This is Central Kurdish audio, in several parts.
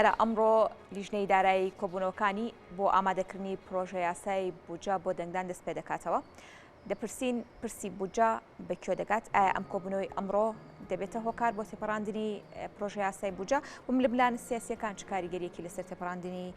ئەمڕۆ لیژنەی دارایی کۆبوونەوەکانی بۆ ئامادەکردنی پرۆژە یاسای بودجە بۆ دەنگدان دەست پێ دەکاتەوە. دەپرسین پرسی بودجە بەکوێ دەکات؟ ئایا ئەم کۆبوونەوەی ئەمڕۆ دەبێتە هۆکار بۆ تێپەڕاندنی پرۆژە یاسای بودجە؟ وم لە بلانە سیاسیەکان چ کاریگەریەکی لەسەر تێپەڕاندنی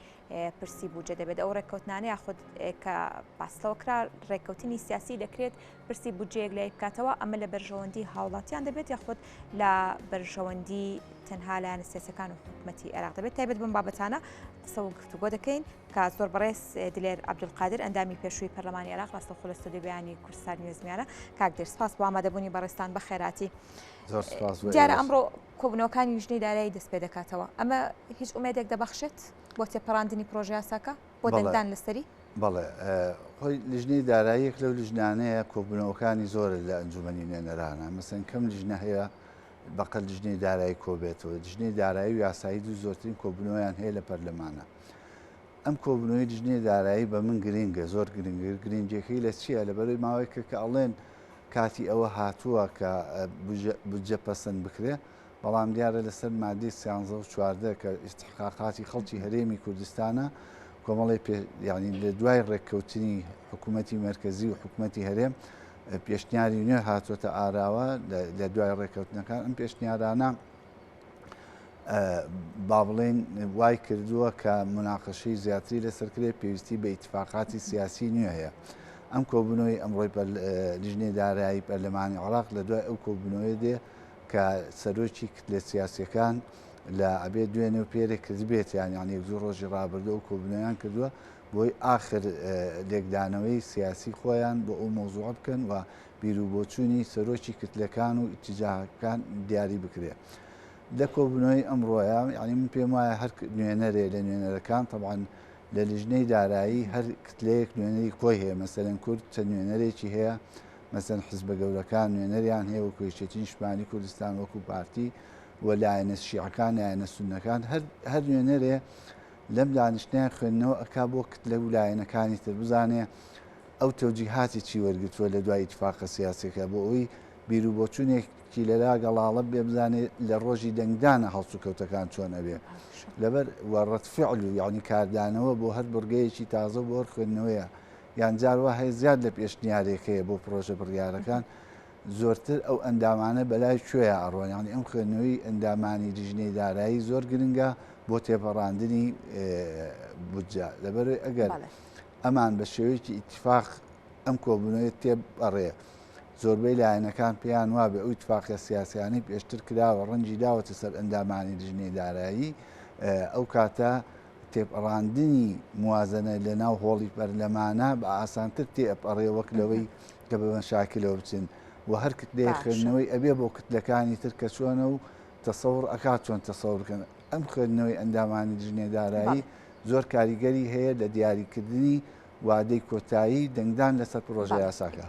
پرسی بودجە دەبێت؟ ئەو ڕێککەوتنانە یاخود کە پاسەوە کرا ڕێککەوتنی سیاسی دەکرێت پرسی بودجەیەک لای بکاتەوە، ئەمە لە بەرژەوەندی هاوڵاتیان دەبێت یاخود لە بەرژەوەندی تەنها لایەنە سیاسەکان و حکوومەتی عێراق دەبێت؟ تایبەت بم بابەتانە قسە و گفتوگۆ دەکەین کە زۆر بەڕێز دلێر عەبدولقادر ئەندامی پێشووی پەرلەمانی عێراق ڕاستەوخۆ لە ستودیۆ بەیانی کوردستان نوێزمیانە. کاک دێر سپاس بۆ ئامادەبوونی بەڕێستان بە خێراتی. زۆر سپاس. دیارە ئەمڕۆ کۆبوونەوەکانی لیژنەی دارایی دەست پێ دەکاتەوە، ئەمە هیچ ئومێدێک دەبەخشێت بۆ تێپەڕاندنی پرۆژە یاساکە بۆ دەنگدان لەسەری؟ بەڵێ، خۆی لیژنەی داراییەک لەو لیژنانەیە کۆبوونەوەکانی زۆر لە ئەنجومەنی نوێنەرانە، مەسەن کەم لیژنە هەیە بەقەد لیژنەی دارایی کۆبێتەوە. لیژنەی دارایی و یاسایی دوو زۆرترین کۆبوونەوەیان هەیە لە پەرلەمانە. ئەم کۆبوونەوەی لیژنەی دارایی بە من گرنگە، زۆر گرنگە. گرنگیەکەی لە چییە؟ لەبەرەوەی ماوەیەکە کە ئەڵێن کاتی ئەوە هاتووە کە بودجە پەسەند بکرێ، بەڵام دیارە لەسەر مادەی 13 و 14 کە ئیستحقاقاتی خەڵکی هەرێمی کوردستانە کۆمەڵی یعنی لە دوای ڕێککەوتنی حکوومەتی مەرکەزی و حکوومەتی هەرێم پێشنیاری نوێ هاتوۆتە ئاراوە لە دوای ڕێککەوتنەکان. ئەم پێشنیارانە با بڵێن وای کردووە کە مناقەشەی زیاتری لەسەرکرێ پێویستی بە ئیتفاقاتی سیاسی نوێ هەیە. ئەم کۆبوونەوەی ئەمڕۆی لیژنەی دارایی پەرلەمانی عێراق لە دوای ئەو کۆبوونەوەی دێ کە سەرۆکی کتلە سیاسیەکان لە ئەبێ دوێنێ و پێرێک کرد بێت، یانی یەک دوو ڕۆژی ڕابردووە و کۆبوونەوەیان کردووە بۆی ئاخر لێکدانەوەی سیاسی خۆیان بۆ ئەو مۆزوع بکەن و بیرروبۆچوونی سەرۆکی کتلەکان و ئیتیجاهەکان دیاری بکرێت. لە کۆبوونەوەی ئەمڕۆیە یعنی من پێم وایە هەر نوێنەرێ لە نوێنەرەکان طبعاً لە لیژنەی دارایی هەر کتلەیەک نوێنەری خۆی هەیە. مەسەلەن کورد چەند نوێنەرێکی هەیە، مەسەلەن حیزبە گەورەکان نوێنەریان هەیە وەکو یەکێتی نیشتیمانی کوردستان وەکو پارتی، و لایەنە شیعەکان لایەنە سوننەکان هەر نوێنەرێ لەم دانیشتنیان خوێندنەوە ئەکا بۆ کتلە و لایەنەکانی تر بزانێ ئەو تەوجیهاتی چی وەرگتووە لە دوای ئیتفاقە سیاسیەکە بۆ ئەوی بیرروبۆچوونێکی لەلا گەڵاڵە بێ بزانێت لە ڕۆژی دەنگدانە هەڵسو کەوتەکان چۆن ئەبێ. لەبەر وەڕەتفعل و یعنی کاردانەوە بۆ هەر بڕگەیەکی تازە بۆ خوێندنەوەیە، یان جاروە هەیە زیاد لە پێشنیارێکەیە بۆ پرۆژە بڕیارەکان زۆرتر ئەو ئەندامانە بەلای کوێیە ئەڕۆن. یعنی ئەم خوێندنەوەی ئەندامانی لیژنەی دارایی زۆر گرنگە بۆ تێپەڕاندنی بودجە. لەبەرەوەی ئەگەر ئەمان بە شێوەیەکی ئیتفاق ئەم کۆبوونەوەی تێبڕێ، زۆربەی لایەنەکان پێیان وابێ ئەو ئیتفاقیە سیاسیانی پێشتر کراوە ڕەنجی داوەتە سەر ئەندامانی لیژنەی دارایی، ئەو کاتە تێپەڕاندنی موازنە لە ناو هۆڵی پەرلەمانە بە ئاسانتر تێپەڕێ وەک لەوەی کە بە مەشاکلەوە بچن و هەر کتلەیە خوێندنەوەی ئەبێ بۆ کتلەکانی تر کە چۆنە و تەسەوڕ ئەکات چۆن تەسەوڕ بکەن. ئەم خوێندنەوەی ئەندامانی لیژنەی دارایی زۆر کاریگەری هەیە لە دیاریکردنی وادەی کۆتایی دەنگدان لەسەر پرۆژە یاساکە.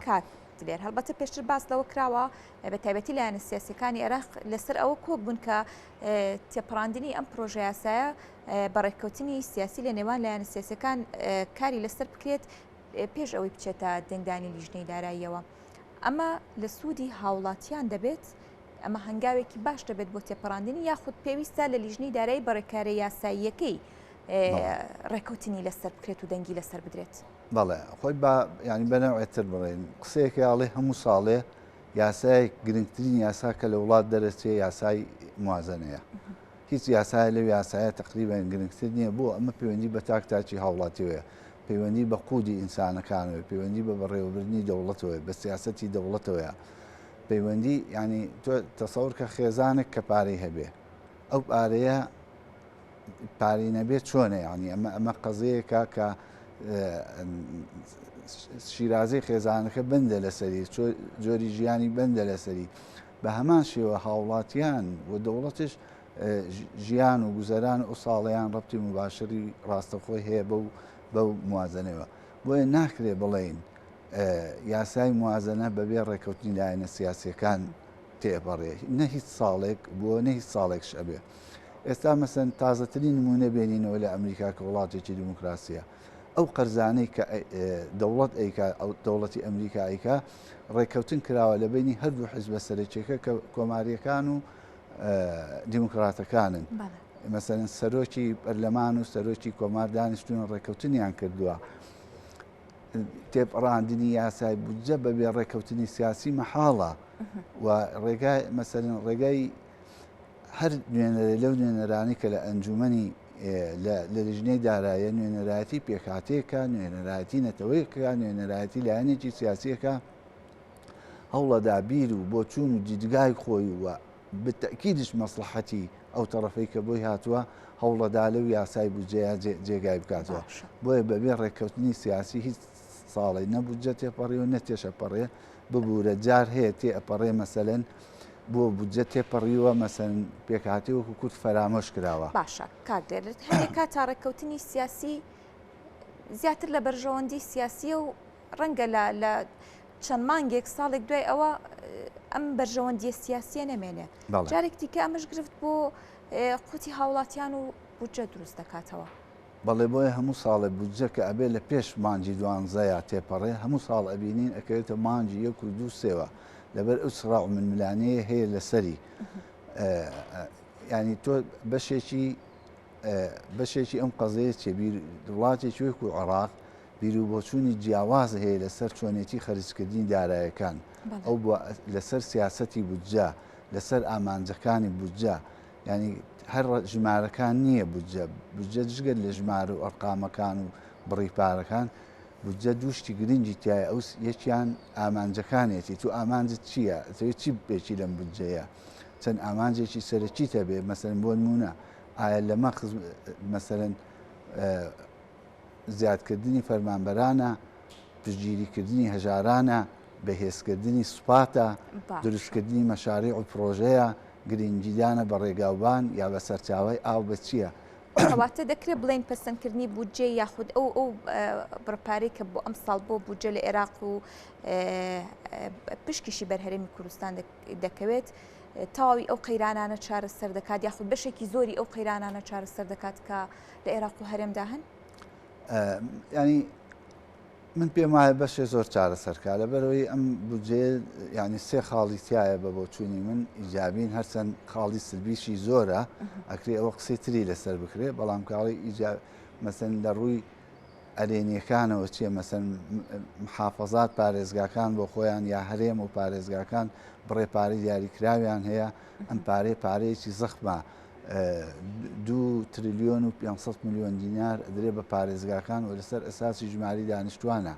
لێر هەڵبەتە پێشتر باس لەوە کراوە بە تایبەتی لایەنە سیاسیەکانی عێراق لەسەر ئەوە کۆبوون کە تێپەڕاندنی ئەم پرۆژە یاسایە بەڕێککەوتنی سیاسی لە نێوان لایەنە سیاسیەکان کاری لەسەر بکرێت پێش ئەوەی بچێتە دەنگدانی لیژنەی داراییەوە. ئەمە لە سوودی هاوڵاتیان دەبێت، ئەمە هەنگاوێکی باش دەبێت بۆ تێپەڕاندنی یاخود پێویستە لە لیژنەی دارایی بەڕێکارە یاساییەکەی ڕێککەوتنی لەسەر بکرێت و دەنگی لەسەر بدرێت؟ بەڵێ، خۆی ینی بەنەوەتر بڵێن قسەیەکی ئاڵێ هەموو ساڵێ یاسای گرنگترین یاسا کە لە وڵات دەرەچێ یاسای موازنەیە. هیچ یاسای لەو یاسایە تقریبان گرنگتر نییە بۆ ئەمە پەیوەندی بە تاکتاکی هاوڵاتیەوەیە، پەیوەندی بە قودی ئینسانەکانەوە، پەیوەندی بە بەڕێوەبردننی دەوڵەتەوە، بە سیاسەتی دەوڵەتەوەیە، پەیوەندی ینی تۆ تەسەوڕ کە خێزانێک کە پارەی هەبێ ئەو پارەیە پارەی نەبێت چۆنە؟ ینی ئەمە قەزەیەکە کە شیرازەی خێزانەکە بندە لەسەری، جۆری ژیانی بندە لەسەری. بە هەمان شێوە هاوڵاتیان و دەوڵەتش ژیان و گوزەران و ساڵیان ڕەبتی مباشری ڕاستەخۆی هەیە بەو موازنەوە. بۆیە ناکرێ بڵێن یاسای موازنە بەبێ ڕێککەوتنی لایەنە سیاسیەکان تێپەڕێ، نە هیچ ساڵێک بووە نە هیچ ساڵێک شەبێ. ئێستا مەسەن تازەترین نمونە بێنینەوە لە ئەمریکا کە وڵاتێکی دیموکراسیە، ئەو قەرزانەی کە دەوڵەت ئەیکا ئەو دەوڵەتی ئەمریکا ئەیکا ڕێککەوتن کراوە لە بینی هەردوو حیزبە سەرەکیەکە کە کۆماریەکان و دیموکراتەکانن. مەسەرەن سەرۆکی پەرلەمان و سەرۆکی کۆمار دانیشتوون ڕێکەوتنیان کردووە تێپەڕاندنی یاسای بودجە بەبێ ڕێکەوتنی سیاسی مەحاڵە و ڕێگای مەسەرەن ڕێگای هەر نوێنەرە لەو نوێنەرانی کە لە ئەنجومەنی لە لیژنەی دارایە نوێنەرایەتی پێکهاتەیەکە نوێنەرایەتی نەتەوەیەکە نوێنەرایەتی لایەنێکی سیاسیەکە هەوڵەدا بیر و بۆ چوون و دیدگای خۆی وە بتەکیدش مەسلحەتی ئەو تەرەفەی کە بۆی هاتووە هەوڵەدا لەو یاسای بودجەیە جێگای بکاتەوە بۆیە بەبێ ڕێککەوتنی سیاسی هیچ ساڵی نەبودجە تێپەڕی و نەتێشەپەڕێ ببوورە جار هەیە تێئەپەڕێ مەسەلەن بۆ بودجە تێپەڕیوە مەسەن پێکهاتی وەکو کورد فەرامۆش کراوە باشە کاکدێت هەرێکا تا ڕێککەوتنی سیاسی زیاتر لە بەرژەوەندی سیاسیە و ڕەنگە لە چەند مانگێک ساڵێک دوای ئەوە ئەم بەرژەوەندیە سیاسیە نەمێنێ جارێک دیکە ئەمەش گرفت بۆ قوتی هاوڵاتیان و بودجە دروست دەکاتەوە بەڵێ بۆیە هەموو ساڵێ بودجە کە ئەبێ لە پێش مانجی دوانزەیە تێپەڕێ هەموو ساڵ ئەبینین ئەکەوێتە مانجی یەک و دوو سێوە لەبەر ئەو سراع من ملانەیە هەیە لەسەری ینی تۆ بەشێکی ئەم قەزەیە چێ وڵاتێکی وەکو عێراق بیر و بۆچوونی جیاواز هەیە لەسەر چۆنێتی خەرجکردنی دارایەکان ئەو لەسەر سیاسەتی بودجە لەسەر ئامانجەکانی بودجە ینی هەر ژمارەکان نییە بودجە جگەر لە ژمارە و ئەرقامەکان و بڕیپارەکان بودجە دووشتی گرنگی تایە ئەو یەکیان ئامانجەکانێتی تو ئامانجت چییە چی بێکی لەم بودجەیە چەند ئامانجێکی سەرەکیتە بێ مەسەرن بۆ نمونە ئایا لەمە مەسەرن زیادکردنی فەرمانبەرانە پشتگیریکردنی هەژارانە بەهێزکردنی سوپاتە دروستکردنی مەشاریع و پرۆژەیە گرنگیدانە بە ڕێگاوبان یا بە سەرچاوی ئاو بە چییە کەواتە دەکرێت بڵین پەسەندکردنی بودجێ یاخود ئەو بڕپارەی کە بۆ ئەم ساڵ بۆ بودجە لە عێراق و پشکیشی بەرهەرێمی کوردستان دەکەوێت تەواوی ئەو قەیرانانە چارەسەر دەکات یاخود بەشێکی زۆری ئەو قەیرانانە چارەسەر دەکات کە لە عێراق و هەرێمدا هەن ینی من پێم وایە بەشێ زۆر چارەسەرکە لەبەرەوەی ئەم بودجێ ینی سێ خاڵی تایە بە بۆ چوونی من ئیجابین هەرچەند خاڵی سلبیشی زۆرە ئەکرێ ئەوە قسەی تری لەسەر بکرێ بەڵام کاڵی مەسەن لە ڕووی ئەرێنیەکانەوە چیە مەسەن محافەزات پارێزگاکان بۆ خۆیان یا هەرێم و پارێزگاکان بڕێپارەی دیاریکراویان هەیە ئەم پارەیەکی زەخمە 2 تریلیۆن و 500 میلیۆن دینار ئەدرێ بە پارێزگاکان و لەسەر ئەساسی ژماری دانیشتوانە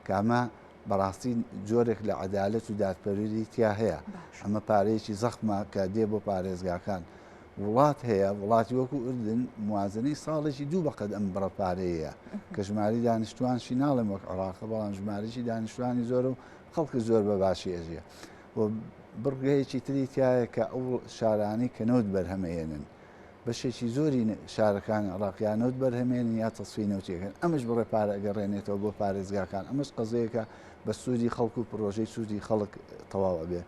کامە بەڕاستی جۆرێک لە عەدالەت و دادپەروەری تیا هەیە ئەمە پارەیەکی زەخمە کە دێ بۆ پارێزگاکان وڵات هەیە وڵاتی وەکو ئوردن موازنەی ساڵێکی دوو بەقەد ئەم بڕەپارەیە کە ژماری دانیشتوانشی ناڵێم وەک عێراقە بەڵام ژمارەی دانیشتوانی زۆر و خەڵکی زۆر بەباشی ئەژێ بڕگەیەکی تری تایە کە ئەو شارانەی کە نەوت بەرهەمەێنن بەشێکی زۆری شارەکان عێراقیانەوت بەرهەمێنن یا تەسفینەوتیەکەن ئەمەش بڕێپارە ئەگەڕێنێتەوە بۆ پارێزگاکان ئەمەش قەزەیەکە بە سوودی خەڵک و پرۆژەی سوودی خەڵک تەواو ئەبێ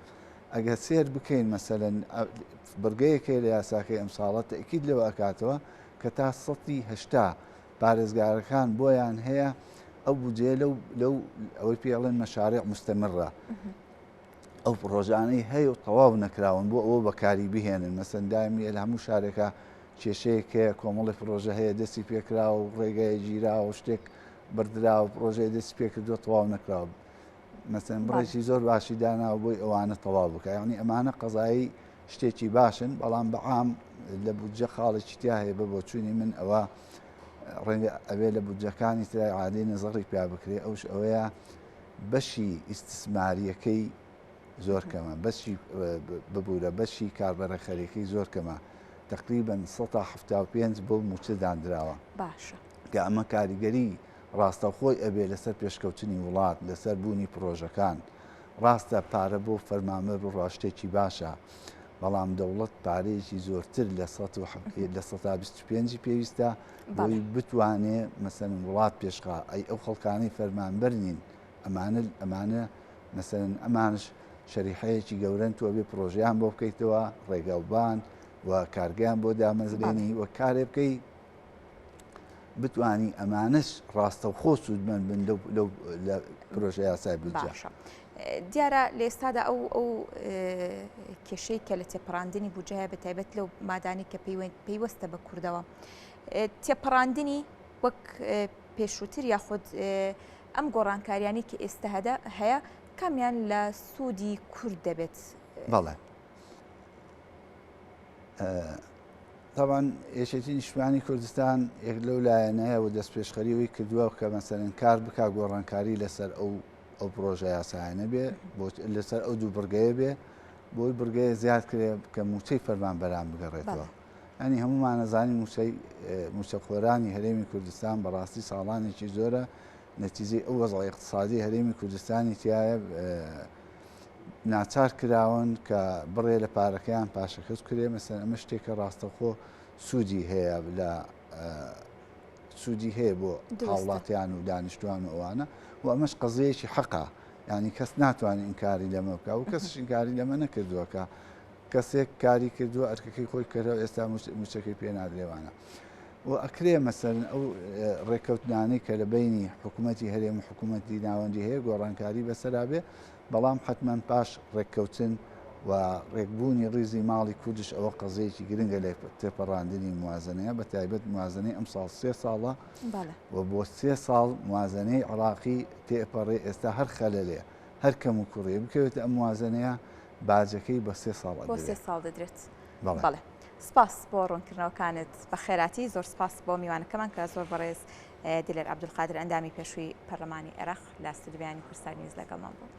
ئەگە سێر بکەین مەسەلەن بڕگەیەکەی لە یاساکەی ئەمساڵە تەکید لەوە ئەکاتەوە کە تا 180 پارێزگارەکان بۆیان هەیە ئەو بودجێ لەو ئەوەی پێڵێن مەشاریع مستەمرە ئەو پرۆژانەی هەیە و تەواو نەکراون بۆ ئەوە بەکاری بهێنن مەسەن دایمی لە هەموو شارێکە کێشەیەک هەیە کۆمەڵی پرۆژە هەیە دەستی پێکرا و ڕێگای گیرا و شتێک بردرا و پرۆژەی دەستی پێکردووە تەواو نەکراوە مەسەن بڕێکی زۆر باشی داناوە بۆی ئەوانە تەواو بکە یعنی ئەمانە قەزایی شتێکی باشن بەڵام بەعام لە بودجە خاڵێکی تیا هەیە بە بۆچوونی من ئەوە ڕێنگە ئەوێ لە بودجەکانی ترای عادەی نەزەڕی پیا بکرێ ئەوش ئەوەیە بەشی ئیستثماریەکەی زۆر کەمە بەشی ببوورە بەشی کاربەرە خەریکی زۆر کەمە تقریبا 175 بۆ موچە دانراوە باشە کە ئەمە کاریگەری ڕاستەخۆی ئەبێ لەسەر پێشکەوتنی وڵات لەسەر بوونی پرۆژەکان ڕاستە پارە بۆ فەرمانبەر و ڕاشتێکی باشە بەڵام دەوڵەت پارەیەکی زۆرتر لە 125 پێویستە بۆی بتوانێ مەسەن وڵات پێشخا ئەی ئەو خەڵکانی فەرمانبەر نین ئەمانە مەسەن ئەمانش شەریحەیەکی گەورن تۆ بێ پرۆژیان بۆ بکەیتەوە ڕێگەوبان و کارگیان بۆ دامەزرێنی وە کارێ بکەی بتوانی ئەمانش ڕاستەوخۆ سوودمەند بن لەو لە پرۆژە یاسای بودجە. باشە. دیارە لە ئێستادا ئەو کێشەی کە لە تێپەڕاندنی بودجەیە بە تایبەت لەو مادانی کە پێیوەستە بە کوردەوە تێپەڕاندنی وەک پێشووتر یاخود ئەم گۆڕانکاریانی کە ئێستا هەیە کامیان لە سوودی کورد دەبێت؟ بەڵێ طبعاً یەکێتی نیشتیمانی کوردستان یەک لەو لایەنەیە و دەست پێشخەریەوەی کردووە کە مەسەرەن کار بک گۆڕانکاری لەسەر ئەو پرۆژە یاسایانە بێ لەسەر ئەو دوو بڕگەیە بێ بۆی بڕگەیە زیاد کرێ کە موچەی فەرمانبەران بگەڕێتەوە. ینی هەمومان نەزانی موچەخۆرانی هەرێمی کوردستان بەڕاستی ساڵانێکی زۆرە نەتیجەی ئەو وەزعی اقتصادی هەرێمی کوردستانی تایە ناچار کراون کە بڕێ لە پارەکەیان پاشەکەوت کرێ مەسەن ئەمە شتێکە ڕاستەخۆ سوودی هەیە لە سوودی هەیە بۆ هاوڵاتیان و دانیشتوان و ئەوانە و ئەمەش قەزەیەکی حەقا ینی کەس ناتوانێت ئینکاری لەمە بکە و کەسش ئینکاری لەمە نەکردووەکە کەسێک کاری کردووە ئەرکەکەی خۆی کردەوە ئێستا موچەکەی پێ نادرێوانە و ئەکرێ مەسەرن ئەو ڕێکەوتنانەی کە لە بینی حکوومەتی هەرێم و حکوومەتی ناوەندی هەیە گۆڕانکاری بەسەرا بێ بەڵام حتمما پاش ڕێککەوتن و ڕێکبوونی ڕیزی ماڵی کوردش ئەوە قەزەیەکی گرنگە لە تێپەڕاندنی موازنەیە بە تایبەت موازنەی ئەم ساڵ 3 ساڵە و بۆ 3 ساڵ موازنەی عراقی تێپەڕێ ئێستا هەر خەلەلێ هەر کەم و کوڕێ بکەوێتە ئەم موازنەیە باجەکەی بە 3 ساڵ بۆ 3 ساڵ دەدرێت. بەڵێ سپاس بۆ ڕوونکردنەوەکانت بە خێراتی زۆر سپاس بۆ میوانەکەمان کە زۆر بەڕێز دلێر عەبدولقادر ئەندامی پێشووی پەرلەمانی عێراق لە ستودیۆیانی کورسانی نیوز لەگەڵمان بوون.